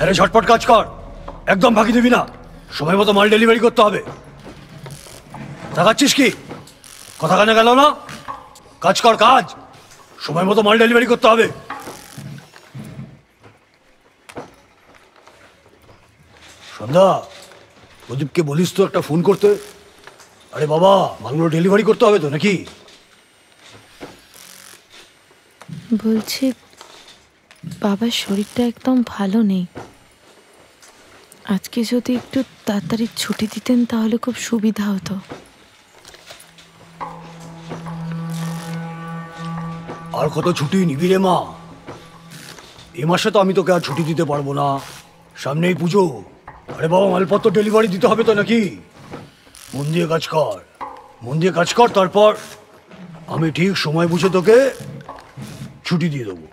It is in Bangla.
আরে ঝটপট কাজ কর, একদম ফাঁকি দিবি না। সময় মতো মাল ডেলিভারি করতে হবে। তাকাচ্ছিস কি? কথা কানে গেল না? কাজ কর কাজ, সময় মতো মাল ডেলিভারি করতে হবে। সন্ধ্যা, প্রদীপকে বলিস তো একটা ফোন করতে। আরে বাবা, মালগুলো ডেলিভারি করতে হবে তো নাকি? বলছি, বাবার শরীরটা একদম ভালো নেই। আজকে যদি একটু তাড়াতাড়ি ছুটি দিতেন তাহলে খুব সুবিধা হতো। আর কত ছুটি নিবি রে মা? এ মাসে তো আমি তোকে আর ছুটি দিতে পারবো না, সামনেই পুজো। আরে বাবা, মালপত্র ডেলিভারি দিতে হবে তো নাকি? মন দিয়ে কাজ কর, মন দিয়ে কাজ কর, তারপর আমি ঠিক সময় বুঝে তোকে ছুটি দিয়ে দেবো।